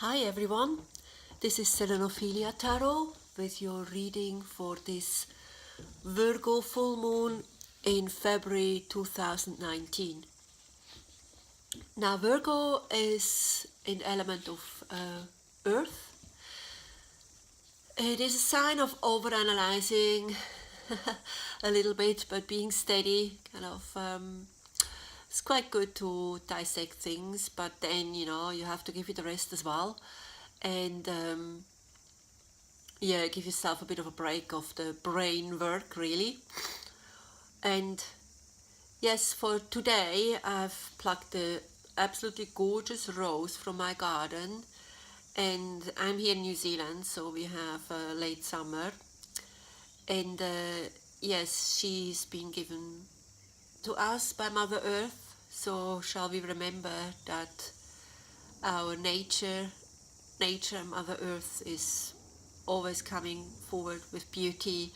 Hi everyone, this is Selenophilia Tarot with your reading for this Virgo full moon in February 2019. Now Virgo is an element of Earth. It is a sign of overanalyzing a little bit, but being steady, it's quite good to dissect things, but then you have to give it a rest as well, and give yourself a bit of a break of the brain work, really. And yes, for today I've plucked a absolutely gorgeous rose from my garden, and I'm here in New Zealand, so we have late summer, and yes, she's been given to us by Mother Earth. So shall we remember that our nature and Mother Earth is always coming forward with beauty,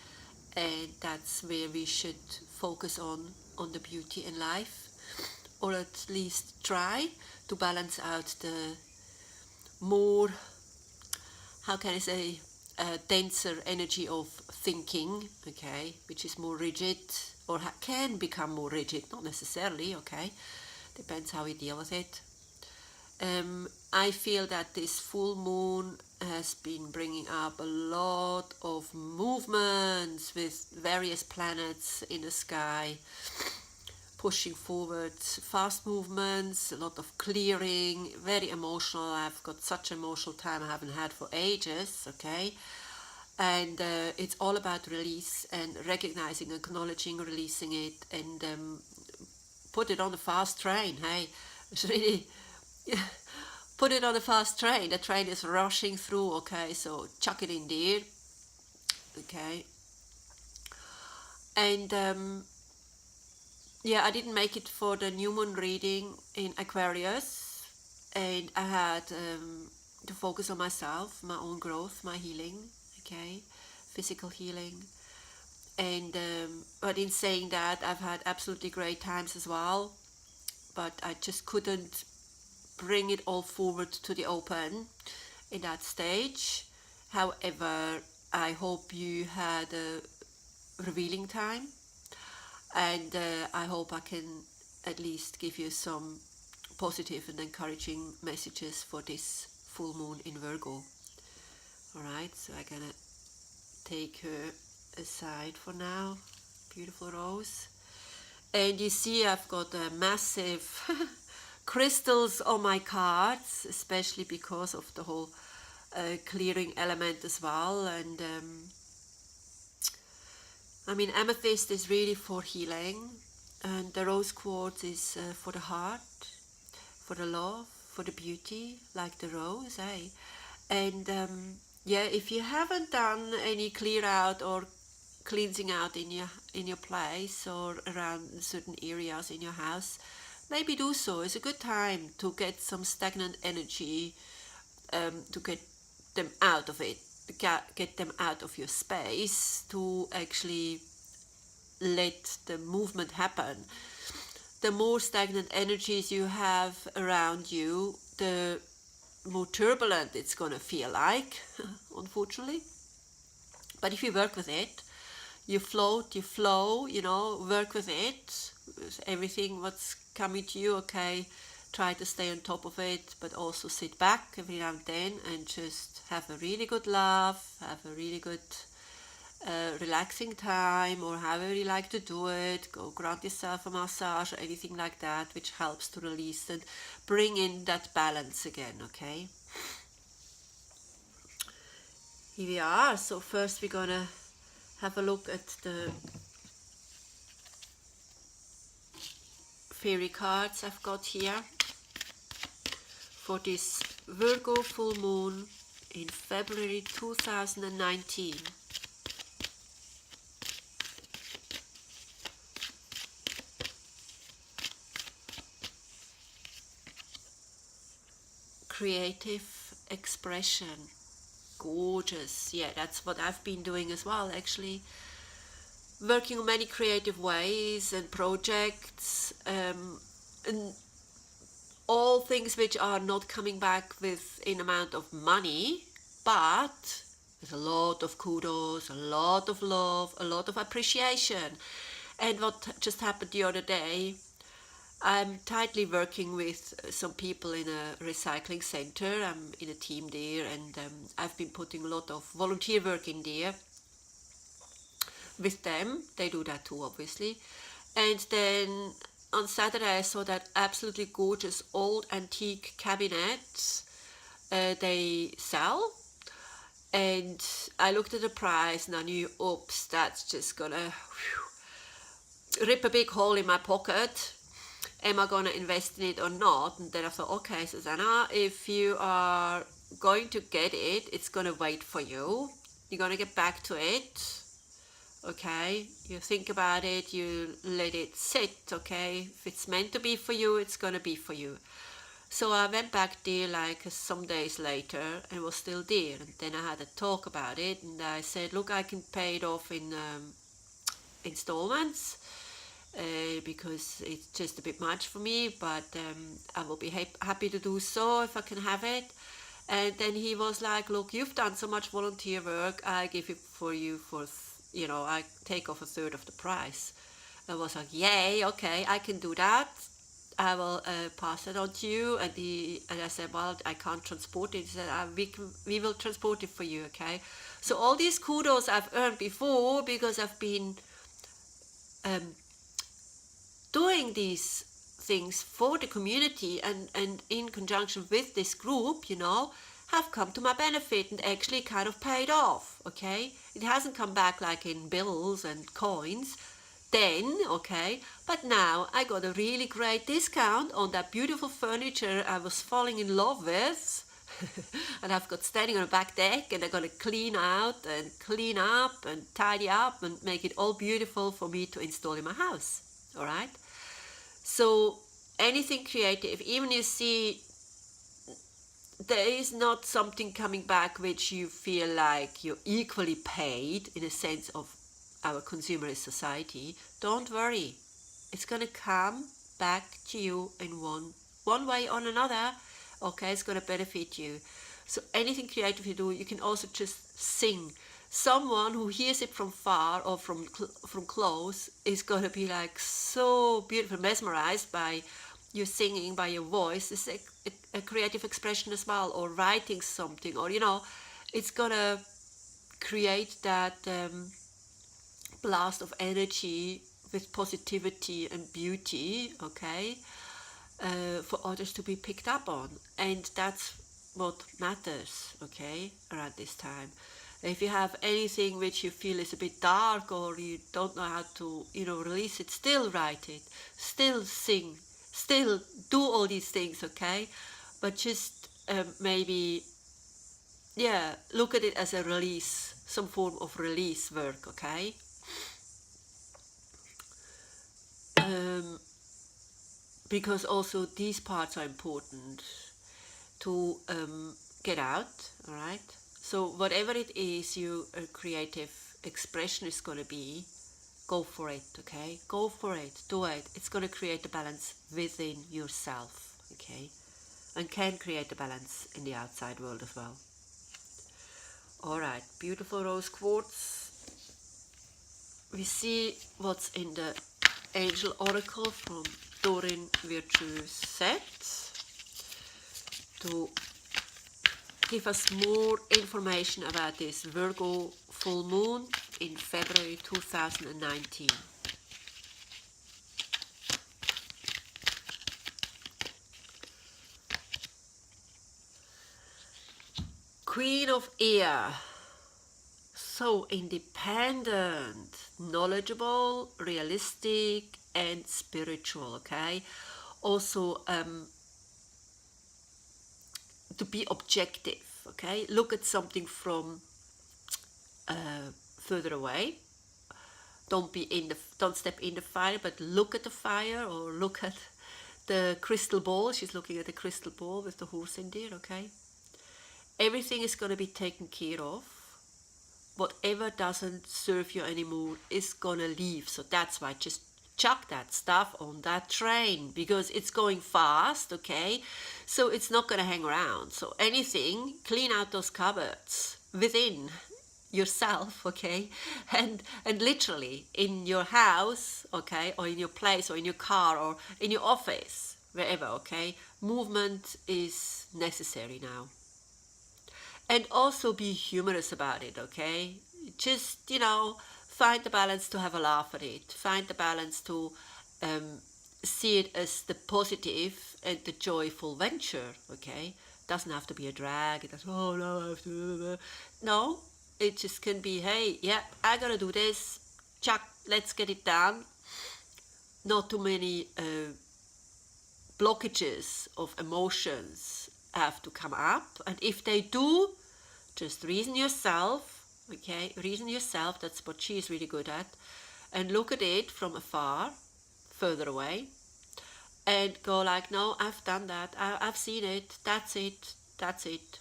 and that's where we should focus on the beauty in life, or at least try to balance out the more, how can I say, denser energy of thinking, okay, which is more rigid, or can become more rigid, not necessarily, okay, depends how we deal with it. I feel that this full moon has been bringing up a lot of movements with various planets in the sky, pushing forward fast movements, a lot of clearing, very emotional. I've got such emotional time I haven't had for ages, okay? And it's all about release and recognizing, acknowledging, releasing it, and put it on the fast train. Hey, it's really put it on the fast train. The train is rushing through, okay, so chuck it in there, okay. And I didn't make it for the new moon reading in Aquarius, and I had to focus on myself, my own growth, my healing, okay, physical healing. And but in saying that, I've had absolutely great times as well, but I just couldn't bring it all forward to the open in that stage. However, I hope you had a revealing time, and I hope I can at least give you some positive and encouraging messages for this full moon in Virgo. Alright, so I'm gonna take her aside for now. Beautiful rose. And you see I've got a massive crystals on my cards, especially because of the whole clearing element as well. And I mean, amethyst is really for healing, and the rose quartz is for the heart, for the love, for the beauty, like the rose, eh? And if you haven't done any clear out or cleansing out in your place or around certain areas in your house, maybe do so. It's a good time to get some stagnant energy, to get them out of it, get them out of your space, to actually let the movement happen. The more stagnant energies you have around you, the more turbulent it's gonna feel like, unfortunately. But if you work with it, you float, you flow, work with it, with everything what's coming to you, okay, try to stay on top of it, but also sit back every now and then and just have a really good laugh, have a really good relaxing time, or however you like to do it. Go grant yourself a massage or anything like that, which helps to release and bring in that balance again, okay? Here we are. So first we're gonna have a look at the fairy cards I've got here for this Virgo full moon in February 2019. Creative expression. Gorgeous. Yeah, that's what I've been doing as well, actually. Working on many creative ways and projects, and all things which are not coming back with in amount of money, but with a lot of kudos, a lot of love, a lot of appreciation. And what just happened the other day, I'm tightly working with some people in a recycling center. I'm in a team there, and I've been putting a lot of volunteer work in there with them. They do that too, obviously. And then on Saturday, I saw that absolutely gorgeous old antique cabinet they sell. And I looked at the price and I knew, oops, that's just gonna rip a big hole in my pocket. Am I gonna invest in it or not? And then I thought, okay, Susanna, if you are going to get it, it's gonna wait for you. You're gonna get back to it. Okay, you think about it, you let it sit. Okay, if it's meant to be for you, it's gonna be for you. So I went back there like some days later and was still there. And then I had a talk about it, and I said, look, I can pay it off in installments because it's just a bit much for me, but I will be happy to do so if I can have it. And then he was like, look, you've done so much volunteer work, I give it for you for, I take off a third of the price. I was like, yay, okay, I can do that. I will pass it on to you. And I said, well, I can't transport it. He said, we will transport it for you, okay? So all these kudos I've earned before because I've been doing these things for the community and in conjunction with this group, have come to my benefit and actually kind of paid off, okay? It hasn't come back like in bills and coins then, okay? But now I got a really great discount on that beautiful furniture I was falling in love with. And I've got standing on a back deck, and I'm going to clean out and clean up and tidy up and make it all beautiful for me to install in my house, all right? So anything creative, even you see there is not something coming back which you feel like you're equally paid in a sense of our consumerist society, don't worry. It's going to come back to you in one way or another. Okay, it's going to benefit you. So anything creative you do, you can also just sing. Someone who hears it from far or from close is going to be like so beautiful, mesmerized by you singing, by your voice. It's a creative expression as well, or writing something, or it's going to create that blast of energy with positivity and beauty, okay, for others to be picked up on. And that's what matters, okay, around this time. If you have anything which you feel is a bit dark, or you don't know how to release it, still write it, still sing, still do all these things, okay, but just maybe look at it as a release, some form of release work, okay. Because also these parts are important to get out, all right? So whatever it is your creative expression is going to be, go for it, okay? Go for it, do it. It's going to create a balance within yourself, okay? And can create a balance in the outside world as well. All right, beautiful rose quartz. We see what's in the Angel Oracle from Doreen Virtue Set to give us more information about this Virgo full moon in February 2019. Queen of Air, so independent, knowledgeable, realistic, and spiritual, okay? Also, to be objective, okay? Look at something from further away. Don't step in the fire, but look at the fire, or look at the crystal ball. She's looking at the crystal ball with the horse in there, okay? Everything is going to be taken care of. Whatever doesn't serve you anymore is going to leave. So that's why just chuck that stuff on that train because it's going fast, okay? So it's not going to hang around. So anything, clean out those cupboards within yourself, okay? And literally in your house, okay, or in your place or in your car or in your office, wherever, okay? Movement is necessary now. And also be humorous about it, okay? Just, find the balance to have a laugh at it. Find the balance to see it as the positive and the joyful venture, okay? Doesn't have to be a drag. It doesn't, oh no, I have to. No, it just can be, hey, yeah, I gotta do this. Chuck, let's get it done. Not too many blockages of emotions have to come up, and if they do, just reason yourself, okay? Reason yourself, that's what she is really good at, and look at it from afar, further away, and go like, no, I've done that, I've seen it, that's it,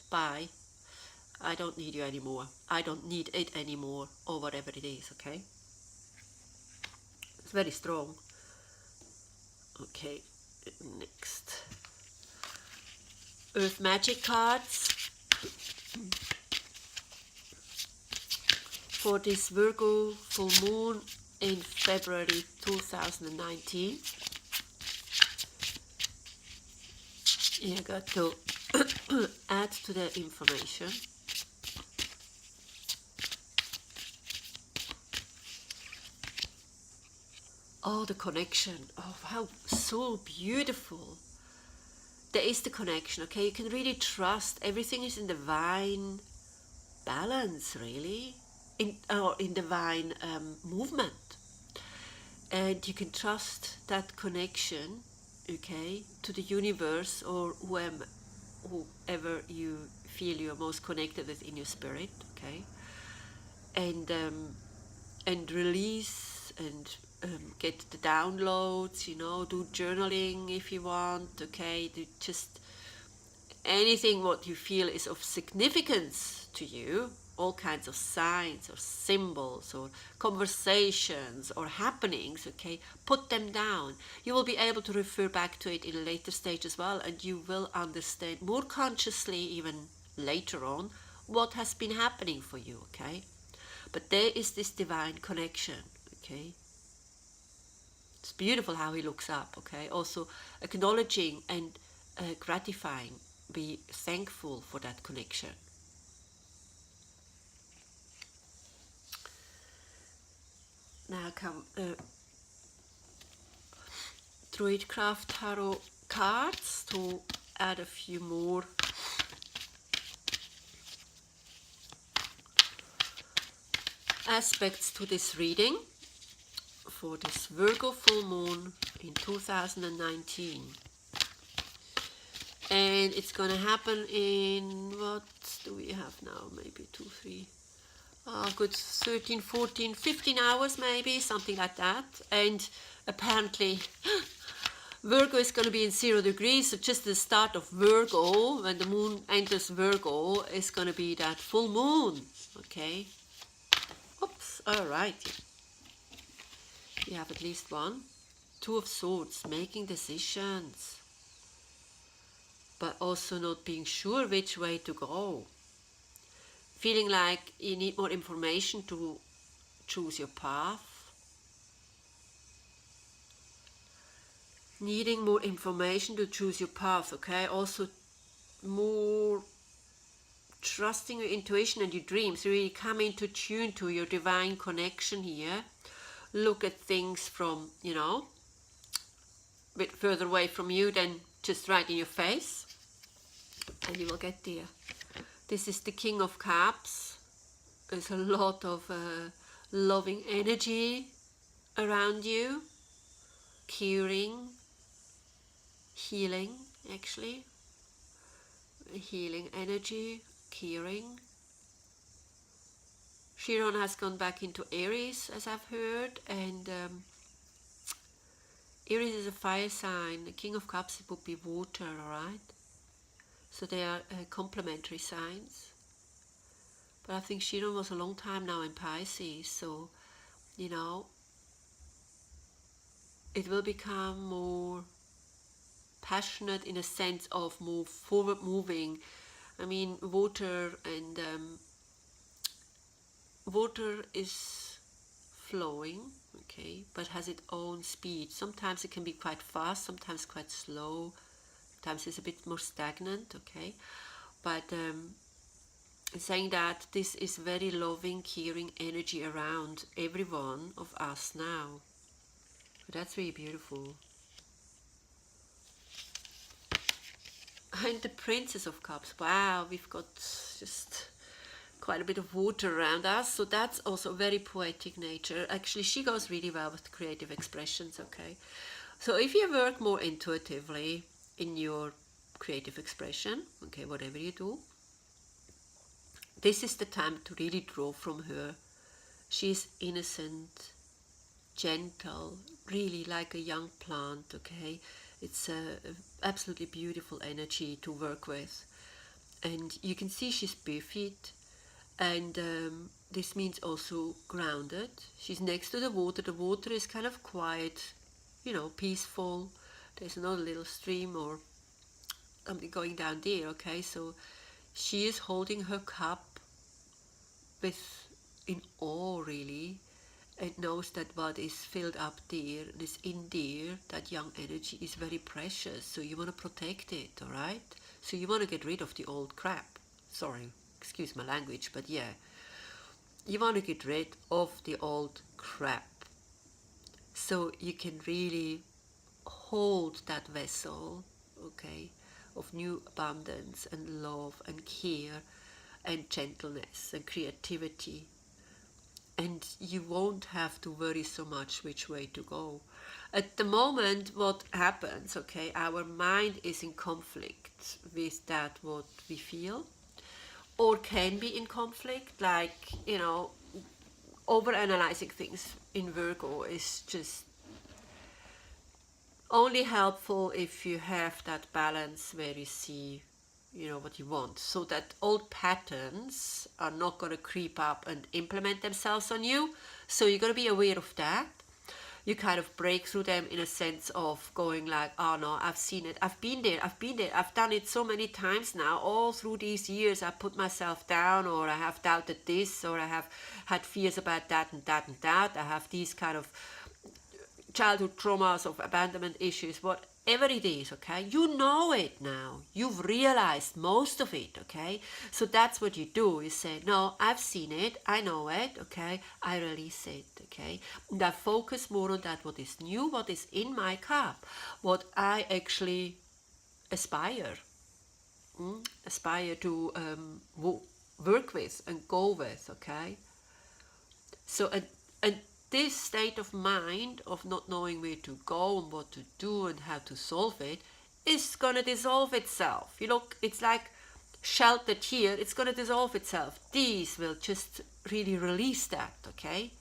bye. I don't need you anymore. I don't need it anymore, or whatever it is, okay? It's very strong. Okay, next. Earth Magic cards for this Virgo full moon in February 2019. You got to add to the information. Oh, the connection. Oh, how so beautiful. There is the connection, okay? You can really trust. Everything is in divine balance, really. In divine movement. And you can trust that connection, okay, to the universe or whoever you feel you're most connected with in your spirit, okay? And release and get the downloads, do journaling if you want, okay? Do just anything what you feel is of significance to you, all kinds of signs or symbols or conversations or happenings, okay? Put them down. You will be able to refer back to it in a later stage as well, and you will understand more consciously even later on what has been happening for you, okay? But there is this divine connection, okay? It's beautiful how he looks up, okay? Also acknowledging and gratifying, be thankful for that connection. Now come Druidcraft Tarot cards to add a few more aspects to this reading for this Virgo full moon in 2019. And it's going to happen in, what do we have now? Maybe 2, 3, good 13, 14, 15 hours maybe, something like that. And apparently Virgo is going to be in 0 degrees, so just the start of Virgo, when the moon enters Virgo, is going to be that full moon, okay? Oops, all right. You have at least one. 2 of Swords, making decisions, but also not being sure which way to go. Feeling like you need more information to choose your path. Needing more information to choose your path, okay? Also more trusting your intuition and your dreams. Really come into tune to your divine connection here. Look at things from, a bit further away from you than just right in your face. And you will get there. This is the King of Cups. There's a lot of loving energy around you. Curing. Healing, actually. Healing energy. Curing. Chiron has gone back into Aries, as I've heard, and Aries is a fire sign. The King of Cups would be water, alright? So they are complementary signs. But I think Chiron was a long time now in Pisces, so, it will become more passionate in a sense of more forward moving. I mean, water is flowing, okay, but has its own speed. Sometimes it can be quite fast, sometimes quite slow, sometimes it's a bit more stagnant, okay. But saying that this is very loving, caring energy around every one of us now. That's really beautiful. And the Princess of Cups. Wow, we've got just quite a bit of water around us, so that's also very poetic nature. Actually, she goes really well with creative expressions, okay? So if you work more intuitively in your creative expression, okay, whatever you do, this is the time to really draw from her. She's innocent, gentle, really like a young plant, okay? It's a absolutely beautiful energy to work with. And you can see she's barefeet, and this means also grounded. She's next to the water. The water is kind of quiet, you know, peaceful. There's another little stream or something going down there, okay? So she is holding her cup with in awe, really, and knows that what is filled up there, is in there, that young energy is very precious. So you want to protect it, all right? So you want to get rid of the old crap. Sorry, excuse my language, but yeah. You want to get rid of the old crap. So you can really hold that vessel, okay, of new abundance and love and care and gentleness and creativity. And you won't have to worry so much which way to go. At the moment, what happens, okay, our mind is in conflict with that what we feel, or can be in conflict, like, you know, overanalyzing things in Virgo is just only helpful if you have that balance where you see, you know, what you want, so that old patterns are not going to creep up and implement themselves on you. So you're going to be aware of that. You kind of break through them in a sense of going like, oh no, I've seen it, I've been there, I've done it so many times now. All through these years I put myself down, or I have doubted this, or I have had fears about that and that and that. I have these kind of childhood traumas of abandonment issues, whatever it is, okay? You know it now. You've realized most of it, okay? So that's what you do. You say, no, I've seen it, I know it, okay? I release it, okay? And I focus more on that, what is new, what is in my cup, what I actually aspire, aspire to work with and go with, okay? So, and this state of mind of not knowing where to go and what to do and how to solve it is going to dissolve itself. You look, it's like sheltered here, it's going to dissolve itself. These will just really release that, okay?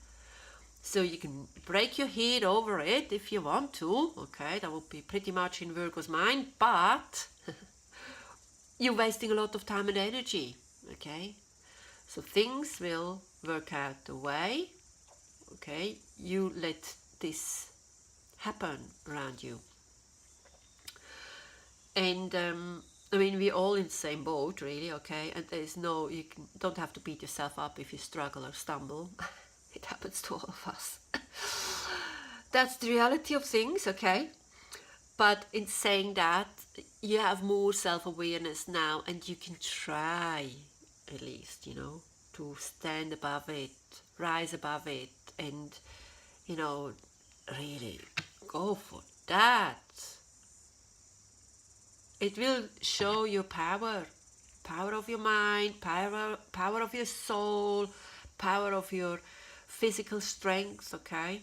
So you can break your head over it if you want to, okay? That would be pretty much in Virgo's mind, but you're wasting a lot of time and energy, okay? So things will work out the way, okay, you let this happen around you. And I mean, we're all in the same boat, really, okay? And there's no, don't have to beat yourself up if you struggle or stumble. It happens to all of us. That's the reality of things, okay? But in saying that, you have more self-awareness now, and you can try, at least, you know, to stand above it, rise above it, and, you know, really go for that. It will show your power of your mind, power of your soul, power of your physical strength, okay?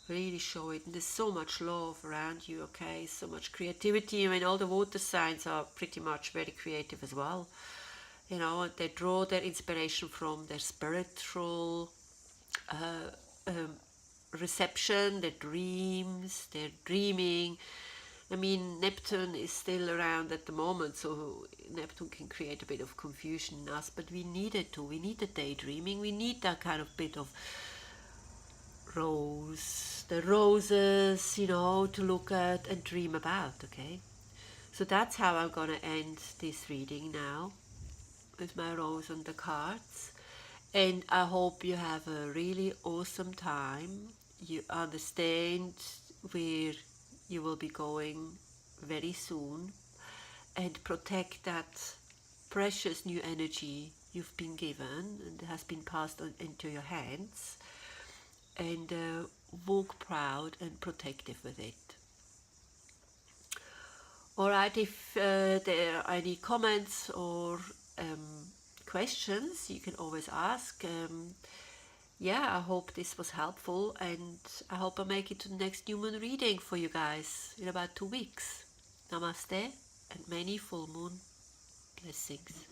Really show it. And there's so much love around you, okay? So much creativity. I mean, all the water signs are pretty much very creative as well. You know, they draw their inspiration from their spiritual reception, their dreams, their dreaming. I mean, Neptune is still around at the moment, so Neptune can create a bit of confusion in us, but we need it too. We need the daydreaming. We need that kind of bit of rose, the roses, you know, to look at and dream about, okay? So that's how I'm gonna end this reading now, with my rose on the cards. And I hope you have a really awesome time. You understand where you will be going very soon, and protect that precious new energy you've been given and has been passed on into your hands, and walk proud and protective with it. Alright, if there are any comments or questions, you can always ask. Yeah, I hope this was helpful, and I hope I make it to the next new moon reading for you guys in about 2 weeks. Namaste and many full moon blessings.